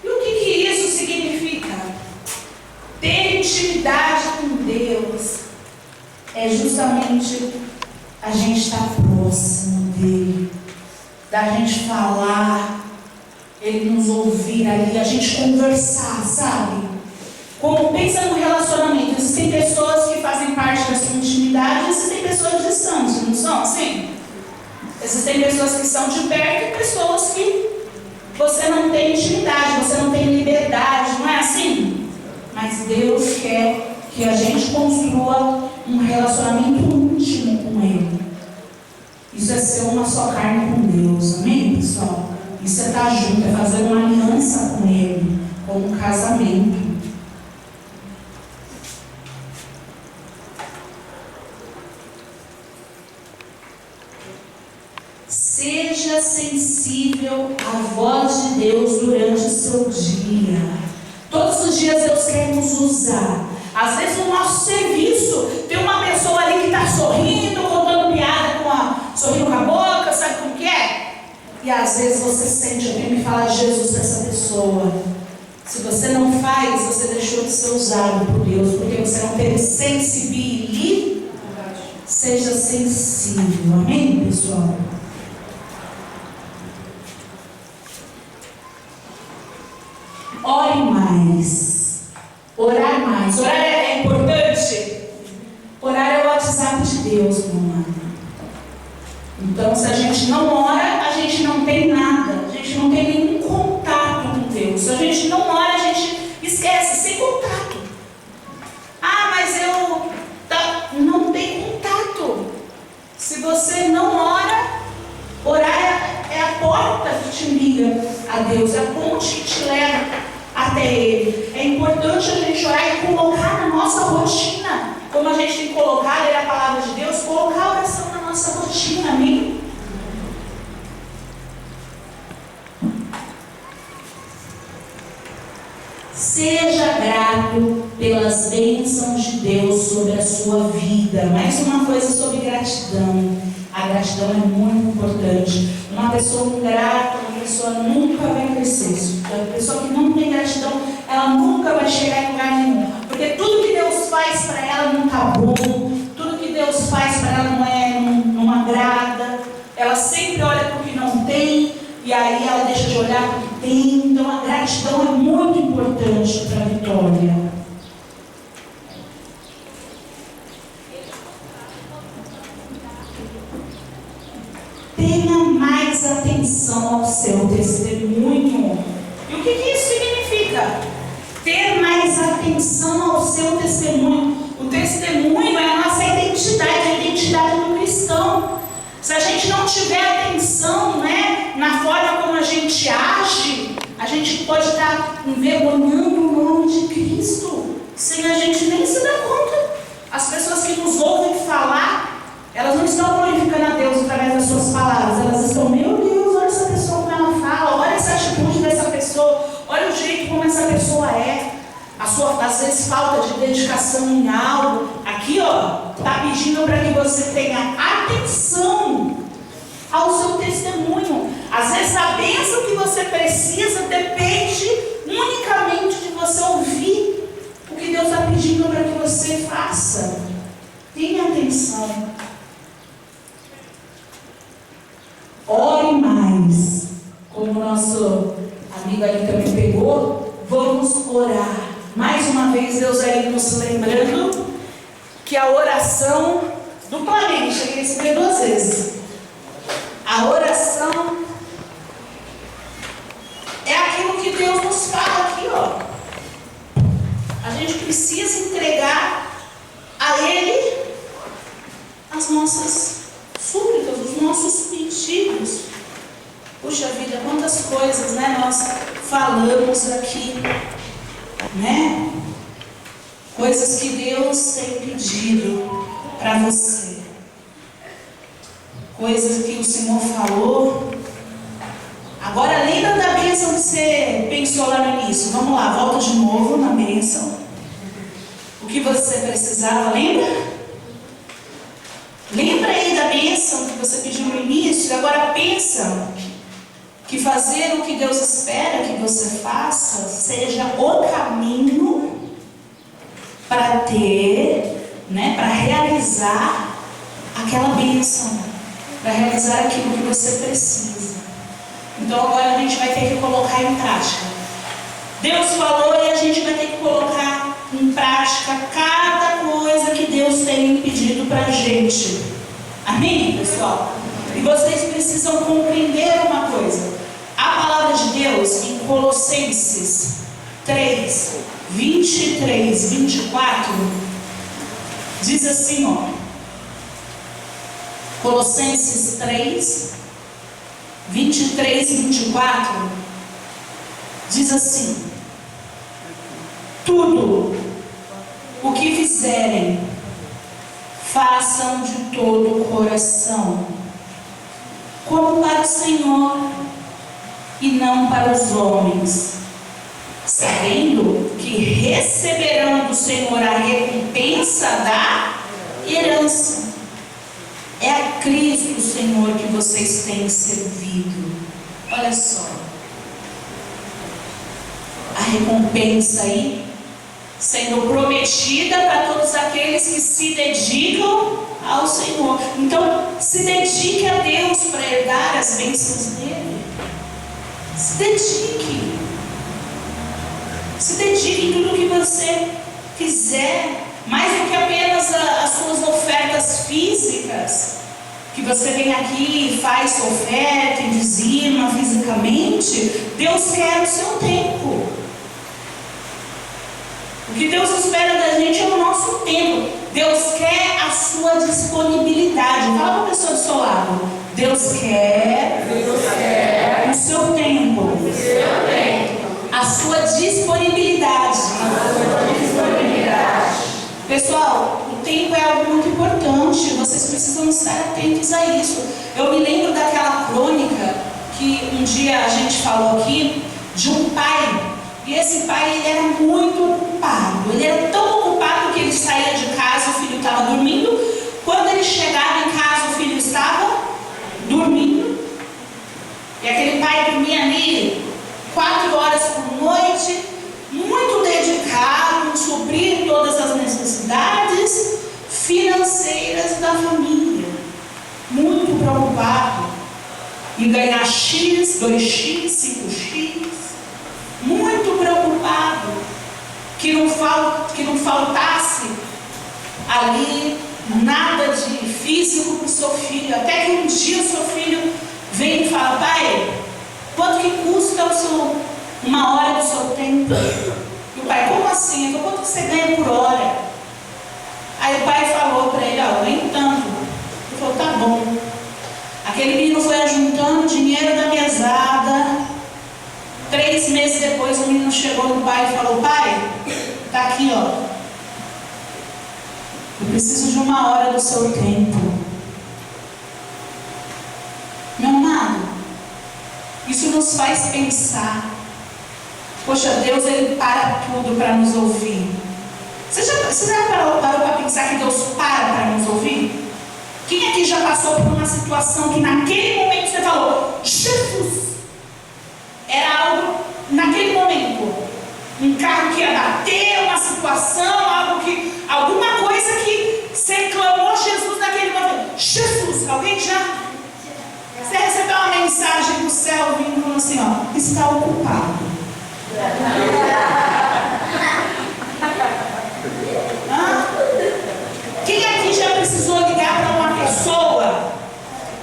E o que isso significa? Ter intimidade com Deus é justamente a gente estar próximo dele, da gente falar, ele nos ouvir ali, a gente conversar, sabe? Como pensa no relacionamento, existem pessoas que fazem parte da sua intimidade, existem pessoas distantes, não são assim? Existem pessoas que são de perto e pessoas que você não tem intimidade, você não tem liberdade, não é assim? Mas Deus quer que a gente construa um relacionamento íntimo com Ele. Isso é ser uma só carne com Deus, amém, pessoal? Isso é estar junto, é fazer uma aliança com Ele, como um casamento. Seja sensível à voz de Deus durante o seu dia. Todos os dias Deus quer nos usar. Às vezes no nosso serviço tem uma pessoa ali que está sorrindo, contando piada sorrindo com a boca, sabe como que é? E às vezes você sente, eu tenho que falar de Jesus para essa pessoa. Se você não faz, você deixou de ser usado por Deus, porque você não teve sensibilidade. Seja sensível, amém, pessoal? Ore mais. Orar mais. Orar é importante? Orar é o WhatsApp de Deus, meu amado. Então, se a gente não ora, a gente não tem nada. A gente não tem nenhum contato com Deus. Se a gente não ora, a gente esquece, sem contato. Ah, mas eu não tenho contato. Se você não ora, orar é a porta que te liga a Deus, é a ponte que te leva até Ele. É importante a gente orar e colocar na nossa rotina, como a gente tem que colocar, ler a palavra de Deus, colocar a oração na nossa rotina, amém? Seja grato pelas bênçãos de Deus sobre a sua vida. Mais uma coisa sobre gratidão. A gratidão é muito importante. Uma pessoa ingrata, uma pessoa nunca vai crescer. A pessoa que não tem gratidão, ela nunca vai chegar em lugar nenhum. Porque tudo que Deus faz para ela não está bom. Tudo que Deus faz para ela não agrada. Ela sempre olha para o que não tem. E aí ela deixa de olhar para o que tem. Então a gratidão é muito importante para a vitória. Tenha mais atenção ao seu testemunho. E o que isso significa? Ter mais atenção ao seu testemunho. O testemunho é a nossa identidade, a identidade do cristão. Se a gente não tiver atenção, né, na forma como a gente age, a gente pode estar envergonhando o nome de Cristo, sem a gente nem se dar conta. As pessoas que nos ouvem falar, elas não estão glorificando a Deus através das suas palavras, elas estão, meu Deus, olha essa pessoa como ela fala, olha essa atitude dessa pessoa, olha o jeito como essa pessoa é. Às vezes falta de dedicação em algo. Aqui, ó, está pedindo para que você tenha atenção ao seu testemunho. Às vezes a bênção que você precisa depende unicamente de você ouvir o que Deus está pedindo para que você faça. Tenha atenção. Ore mais. Como o nosso amigo ali também pegou, vamos orar. Mais uma vez, Deus aí nos lembrando que a oração, duplamente, eu recebi 2 vezes. A oração é aquilo que Deus nos fala aqui, ó. A gente precisa entregar a Ele as nossas súplicas, os nossos pedidos. Puxa vida, quantas coisas, né, nós falamos aqui, né? Coisas que Deus tem pedido para você. Coisas que o Senhor falou. Agora lembra da bênção que você pensou lá no início. Vamos lá, volta de novo na bênção. O que você precisava, lembra? Lembra aí da bênção que você pediu no início. Agora pensa que fazer o que Deus espera que você faça seja o caminho para ter, né, para realizar aquela bênção, para realizar aquilo que você precisa. Então agora a gente vai ter que colocar em prática. Deus falou e a gente vai ter que colocar em prática cada coisa que Deus tem pedido para a gente. Amém, pessoal? E vocês precisam compreender uma coisa. A palavra de Deus em Colossenses 3, 23, 24 diz assim, ó. Colossenses 3, 23 e 24 diz assim: tudo o que fizerem, façam de todo o coração, como para o Senhor e não para os homens, sabendo que receberão do Senhor a recompensa da herança. É a Cristo, Senhor, que vocês têm servido. Olha só, a recompensa aí sendo prometida para todos aqueles que se dedicam ao Senhor. Então, se dedique a Deus para herdar as bênçãos dele. Se dedique. Se dedique em tudo que você fizer, mais do que apenas as suas ofertas físicas, que você vem aqui e faz sua oferta e dizima fisicamente. Deus quer o seu tempo. O que Deus espera da gente é o nosso tempo. Deus quer a sua disponibilidade. Fala para a pessoa do seu lado. Deus quer o seu tempo. A sua disponibilidade. Pessoal, o tempo é algo muito importante. Vocês precisam estar atentos a isso. Eu me lembro daquela crônica que um dia a gente falou aqui, de um pai. E esse pai, ele era muito ocupado. Ele era tão ocupado que ele saía de casa, o filho estava dormindo. Quando ele chegava em casa, o filho estava dormindo. E aquele pai dormia ali 4 horas por noite, muito dedicado em suprir todas as necessidades financeiras da família. Muito preocupado em ganhar X, 2X, 5X. Muito preocupado que não faltasse ali nada de físico para o seu filho. Até que um dia o seu filho vem e fala: pai, quanto que custa uma hora do seu tempo? E o pai: como assim? Ele falou: quanto que você ganha por hora? Aí o pai falou para ele: ó, nem tanto. Ele falou: tá bom. Aquele menino foi ajuntando dinheiro da mesada. 3 meses depois o menino chegou no pai e falou: pai, tá aqui, ó, eu preciso de 1 hora do seu tempo. Meu amado, isso nos faz pensar. Poxa, Deus, ele para tudo para nos ouvir. Você já parou para pensar que Deus para nos ouvir? Quem aqui já passou por uma situação que naquele momento você falou: Jesus? Era algo, naquele momento, um carro que ia bater, uma situação, alguma coisa que você clamou Jesus naquele momento. Jesus, alguém já? Você recebeu uma mensagem do céu vindo falando assim, ó: está ocupado. Quem aqui já precisou ligar para uma pessoa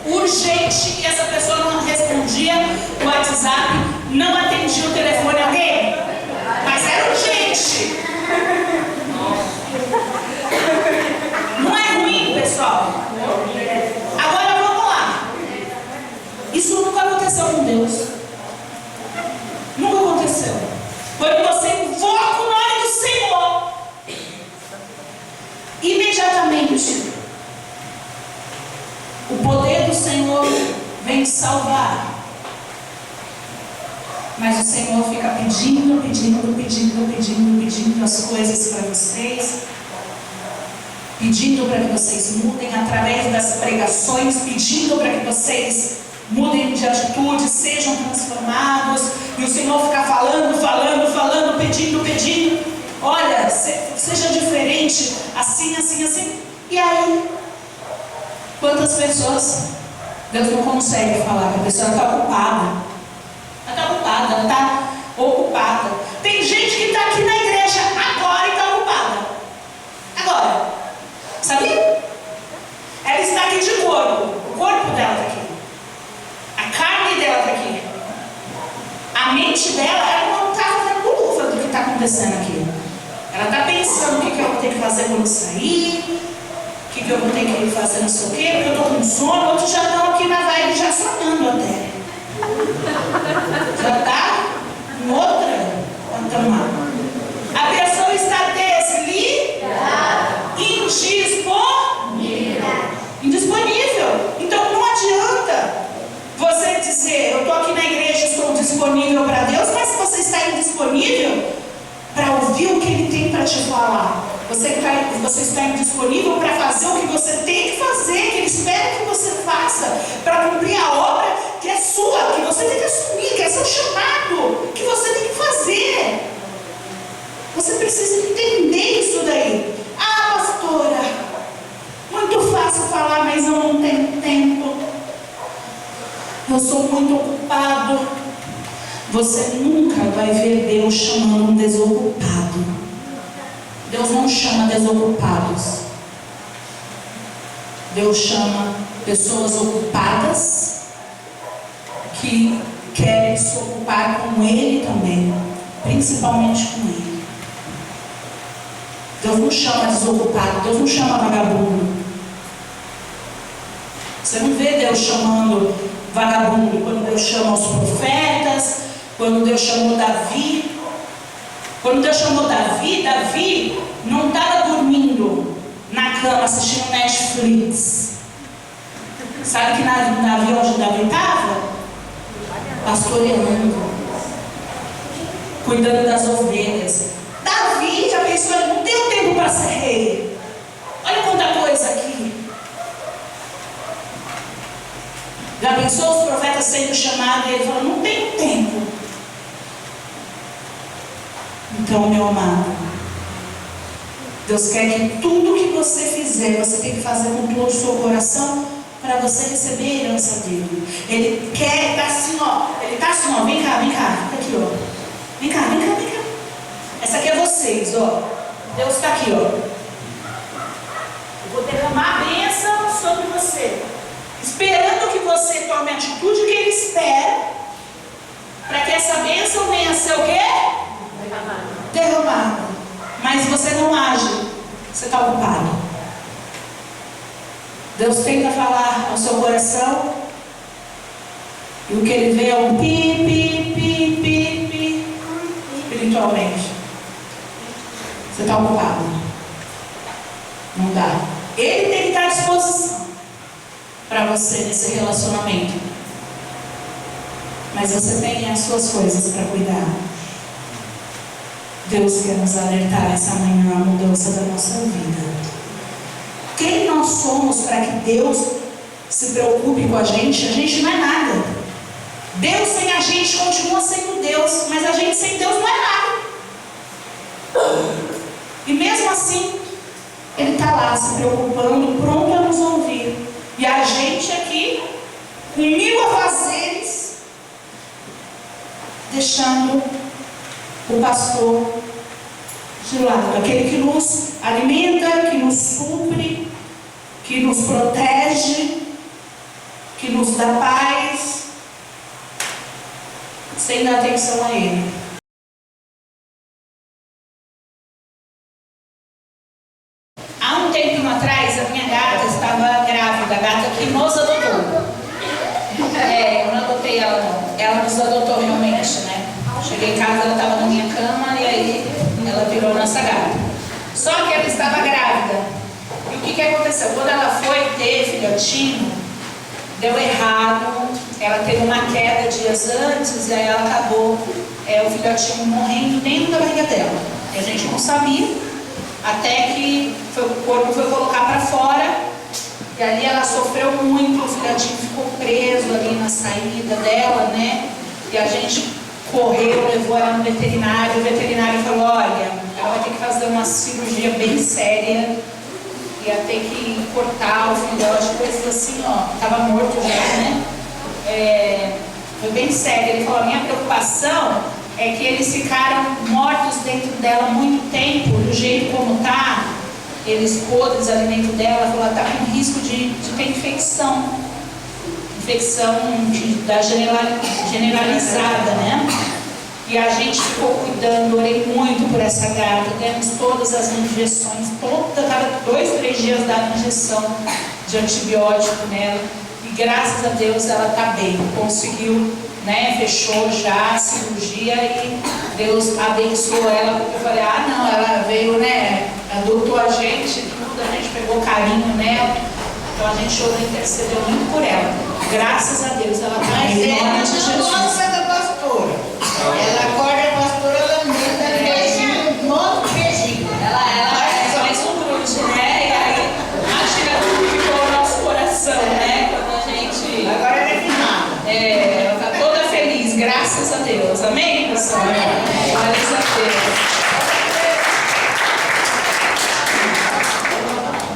urgente e essa pessoa não respondia o WhatsApp, não atendia o telefone? Alguém? Mas era urgente. Não é ruim, pessoal? Agora vamos lá. Isso nunca aconteceu com Deus. Nunca aconteceu. Quando você invoca o nome do Senhor, imediatamente o poder do Senhor vem salvar. Mas o Senhor fica pedindo as coisas para vocês, pedindo para que vocês mudem através das pregações, pedindo para que vocês mudem de atitude, sejam transformados. E o Senhor fica falando, pedindo. Olha, seja diferente, assim. E aí, quantas pessoas Deus não consegue falar? Que a pessoa está ocupada. Ela está ocupada. Tem gente que está aqui na igreja agora e está ocupada. Agora. Sabia? Ela está aqui de corpo. O corpo dela está aqui. A carne dela está aqui. A mente dela, ela não está fazendo ufa do que está acontecendo aqui. Ela está pensando o que eu vou ter que fazer quando sair, o que eu vou ter que fazer não sei o quê, porque eu estou com sono. Outros já estão aqui na vibe, já sonhando até. Já está em outra patamar. A pessoa está indisponível. Então não adianta você dizer: eu estou aqui na igreja, estou disponível para Deus, mas se você está indisponível para ouvir o que Ele tem para te falar, você está indisponível para fazer o que você tem que fazer, que Ele espera que você faça, para cumprir a obra que é sua, que Você tem que assumir que esse é o chamado que você tem que fazer. Você precisa entender isso daí. Ah, pastora, muito fácil falar, mas eu não tenho tempo. Eu sou muito ocupado. Você nunca vai ver Deus chamando um desocupado. Deus não chama desocupados. Deus chama pessoas ocupadas que querem se ocupar com Ele também, principalmente com Ele. Deus não chama desocupado, Deus não chama vagabundo. Você não vê Deus chamando vagabundo quando Deus chama os profetas, quando Deus chamou Davi. Quando Deus chamou Davi, Davi não estava dormindo na cama assistindo Netflix. Sabe que navio onde Davi estava? Pastoreando, cuidando das ovelhas. Davi já pensou, ele não tem tempo para ser rei. Olha quanta coisa aqui. Já pensou os profetas sendo chamados e ele falou, não tenho tempo. Então, meu amado, Deus quer que tudo que você fizer, você tem que fazer com todo o seu coração para você receber a herança dele. Ele quer estar assim, ó. Ele está assim, ó. Vem cá, fica aqui, ó. Vem cá. Essa aqui é vocês, ó. Deus está aqui, ó. Eu vou derramar a bênção sobre você, esperando que você tome a atitude que Ele espera, para que essa bênção venha a ser o quê? Derramada. Mas você não age, você está ocupado. Deus tenta falar ao seu coração, e o que Ele vê é um pi, espiritualmente. Você está ocupado. Não dá. Ele tem que estar à disposição para você nesse relacionamento. Mas você tem as suas coisas para cuidar. Deus quer nos alertar essa manhã a mudança da nossa vida. Quem nós somos para que Deus se preocupe com a gente não é nada. Deus sem a gente continua sendo Deus, mas a gente sem Deus não é nada. E mesmo assim, Ele está lá se preocupando, pronto a nos ouvir. E a gente aqui, com mil afazeres, deixando o pastor de lado, aquele que nos alimenta, que nos supre, que nos protege, que nos dá paz, sem dar atenção a Ele. Há um tempinho atrás, a minha gata estava grávida, a gata que nos adotou. Eu não adotei ela não, ela nos adotou realmente, né? Cheguei em casa, ela estava na minha cama e aí ela virou nossa gata. Só que ela estava grávida. E o que aconteceu? Quando ela foi ter filhotinho, deu errado. Ela teve uma queda dias antes e aí ela acabou o filhotinho morrendo dentro da barriga dela. E a gente não sabia, até que o corpo foi colocar para fora. E ali ela sofreu muito, o filhotinho ficou preso ali na saída dela, né? E a gente correu, levou ela no veterinário. O veterinário falou, olha, ela vai ter que fazer uma cirurgia bem séria, ia ter que cortar o filhote, coisas assim, ó, estava morto já, né? Foi bem sério. Ele falou, a minha preocupação é que eles ficaram mortos dentro dela muito tempo, do jeito como tá, eles podres ali dentro dela. Falou, ela tá com risco de ter infecção generalizada, né? E a gente ficou cuidando, orei muito por essa gata, demos todas as injeções, cada 2, 3 dias dava injeção de antibiótico nela, e graças a Deus ela está bem, conseguiu, né? Fechou já a cirurgia e Deus abençoou ela, porque eu falei, não, ela veio, né? Adotou a gente, tudo, a gente pegou carinho nela. Então a gente orou e intercedeu muito por ela. Graças a Deus ela está bem. Em nome de Jesus.
Ela acorda a pastora, ela manda beijinho, um monte de beijinho.
Ela faz um grude, né? E aí imagina como ficou o nosso coração, né? Quando a gente.
Agora ela é firmada.
Ela está toda Graças a Deus. Amém, pessoal? Glórias a Deus.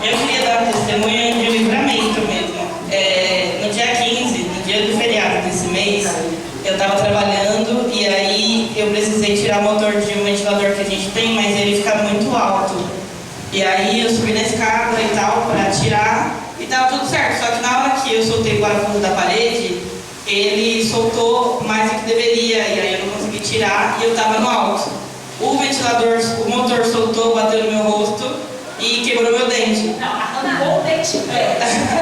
Eu queria dar um testemunho de livramento mesmo. No dia 15, no dia do feriado desse mês, eu estava trabalhando e aí eu precisei tirar o motor de um ventilador que a gente tem, mas ele fica muito alto. E aí eu subi na escada e tal para tirar e tava tudo certo. Só que na hora que eu soltei o parafuso da parede, ele soltou mais do que deveria e aí eu não consegui tirar e eu tava no alto. O ventilador, o motor soltou, bateu no meu rosto e quebrou meu dente.
Não, arrancou o dente inteiro.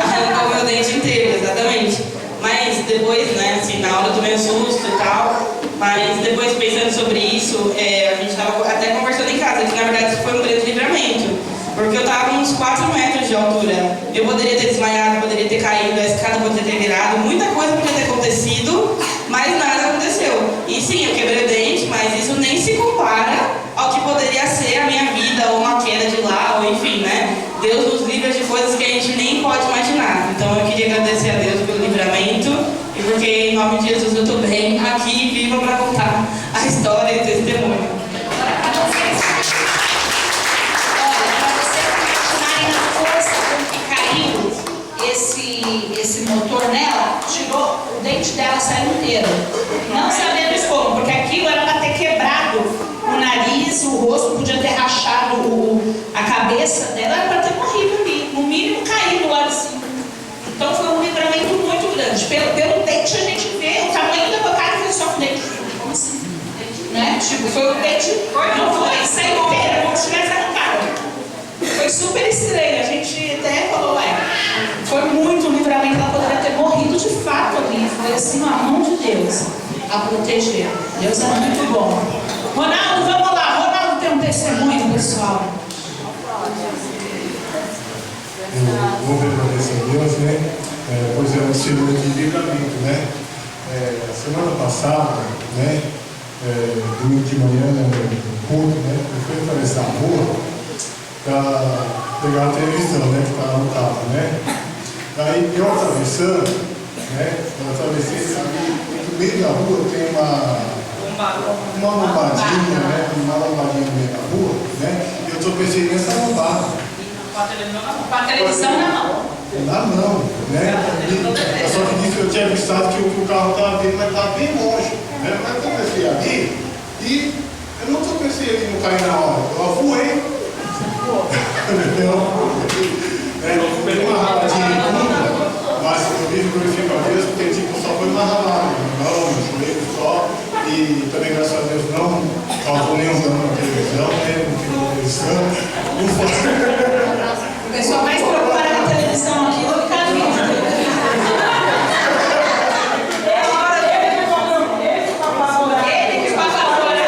Arrancou meu dente inteiro, exatamente. Mas depois, né, assim, na hora eu tomei um susto e tal, mas depois pensando sobre isso, a gente tava até conversando em casa, que na verdade isso foi um grande livramento, porque eu tava uns 4 metros de altura. Eu poderia ter desmaiado, poderia ter caído, a escada poderia ter virado, muita coisa poderia ter acontecido, mas nada aconteceu. E sim, eu quebrei o dente, mas isso nem se compara ao que poderia ser a minha vida, ou uma queda de lá, ou enfim, né? Deus nos livra de coisas que a gente nem pode imaginar. Então eu queria agradecer a Deus pelo livramento e porque em nome de Jesus eu estou bem aqui, viva para contar a história e o testemunho.
Para vocês continuarem na força com que caiu esse motor nela, tirou o dente dela, saiu inteiro. Não sabemos como, porque aquilo era para ter quebrado o nariz, o rosto, podia ter rachado a cabeça dela, era para ter morrido ali, no mínimo caído lá de cima. Então foi um livramento muito grande. Pelo dente a gente vê o tamanho da bocada e foi só um dente. Como assim? Né? Tipo, foi um dente, não foi sair inteira, como se tivesse arrancado. Foi super estranho, a gente até falou, foi muito um livramento, ela poderia ter morrido de fato ali. Foi assim, a mão de Deus a proteger. Deus é muito bom. Ronaldo, vamos lá. Ronaldo tem um testemunho, pessoal.
Eu vou agradecer a Deus, né? Pois é um testemunho de livramento, né? Semana passada, né? Domingo de manhã, no culto, né? Eu fui atravessar a rua para pegar a televisão, né? Que estava no carro, né? Daí eu atravessando, né? Eu atravessei ali, no meio da rua tem uma lombadinha, né? Uma lombadinha no meio da rua, né? E eu tropecei nessa lombada.
Com a televisão na mão.
Na mão, né? Só que disse que eu tinha avisado que o carro estava vindo, mas estava bem longe, né? Mas eu tropecei ali e eu não tropecei ali, não caí na hora, eu afuei. Tem uma raladinha em punta, mas eu vi que glorifico a Deus porque tipo, só foi uma ralada, não, no joelho só, e também graças a Deus não causou nenhum dano na televisão, né? Não ficou televisão, não foi.
O pessoal mais preocupado com a televisão aqui do que a vida. Ele que apavora.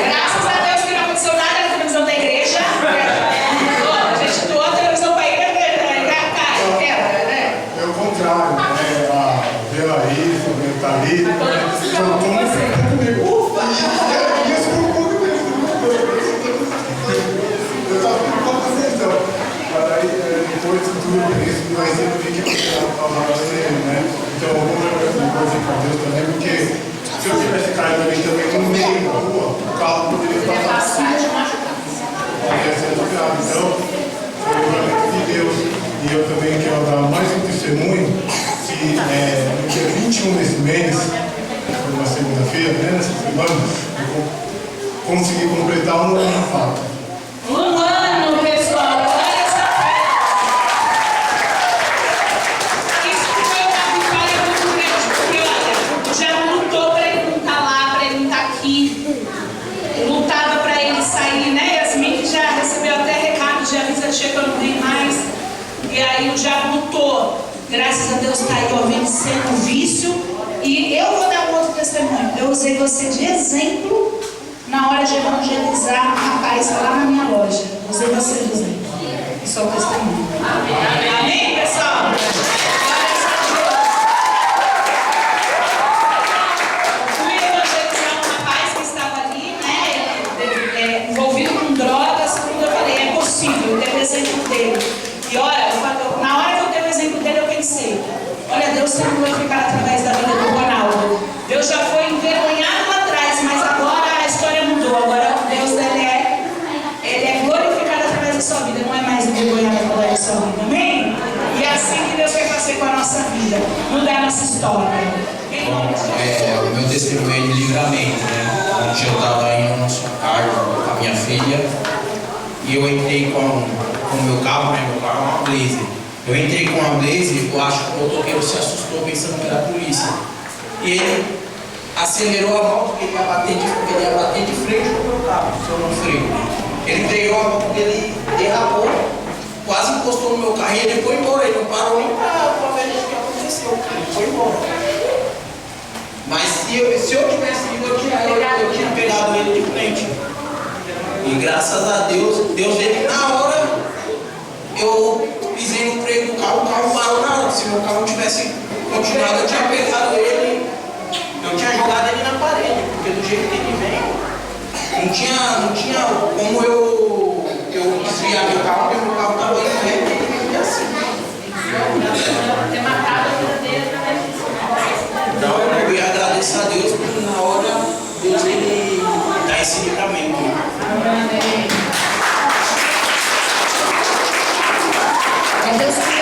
Graças a Deus que não aconteceu nada na televisão da igreja. A gente doou a televisão para a igreja, quebra, né?
É o contrário, né? A Belaísa, o Thalita, todo mundo fica comigo. Ufa! Isso por pouco mesmo. Eu estava com pouca atenção. Mas aí, depois de tudo isso, do exemplo, eu vi que eu estava fazendo, né? Então, eu vou agradecer a Deus também, porque se eu tivesse caído ali também no meio da rua, o carro poderia passar. Poderia ser jogado. Então, foi o livramento de Deus. E eu também quero dar mais um testemunho, que no dia 21 desse mês, foi uma segunda-feira, né? Nessa semana, eu consegui completar um ano de fato.
Um ano, pessoal. Olha essa fé. Isso foi uma vitória muito grande, porque olha, o diabo lutou para ele não estar lá, para ele não estar aqui. Lutava para ele sair, né? Yasmin que já recebeu até recado de avisa tia que eu não tenho mais. E aí o diabo lutou. Graças a Deus está aí, ó, vencendo o vício. E eu vou dar um outro testemunho. Eu usei você de exemplo na hora de evangelizar um rapaz lá na minha loja. Usei você de exemplo. Isso é o testemunho. Amém, amém pessoal? Eu fui evangelizar um rapaz que estava ali, né? Envolvido com drogas. Quando eu falei, é possível, eu dei o exemplo dele. E olha, na hora que eu dei o exemplo dele, eu pensei, olha, Deus Deus sendo glorificado através da vida do Ronaldo. Deus já foi envergonhado lá atrás, mas agora a história mudou. Agora Deus ele é glorificado através da sua vida, não é mais envergonhado através da sua vida. Amém? E é assim que Deus quer fazer com a nossa vida, mudar a nossa história.
Bom, o meu testemunho é de livramento, né? Um dia eu estava indo no seu carro com a minha filha e eu entrei com o meu carro, né? Meu carro é uma Blazer. Eu entrei com uma Blazer, eu acho que o motoqueiro se assustou pensando que era a polícia. E ele acelerou a moto, porque ele ia bater de frente com o meu carro, se eu não freio. Ele freou a moto dele, derrapou, quase encostou no meu carro e ele foi embora. Ele não parou nem para ver o que aconteceu. Ele foi embora. Mas se eu tivesse ido, eu tinha pegado ele de frente. E graças a Deus, Deus veio na hora, eu pisei no freio do carro, o carro parou na hora. Se meu carro não tivesse continuado, eu tinha pegado ele, eu tinha jogado ele na parede, porque do jeito que ele vem, não tinha como eu desviar meu carro, porque meu carro estava indo reto e ele ia assim.
Ter matado a vida dele através disso.
Então eu ia agradecer a Deus porque na hora Deus ele dá esse livramento.
É Deus que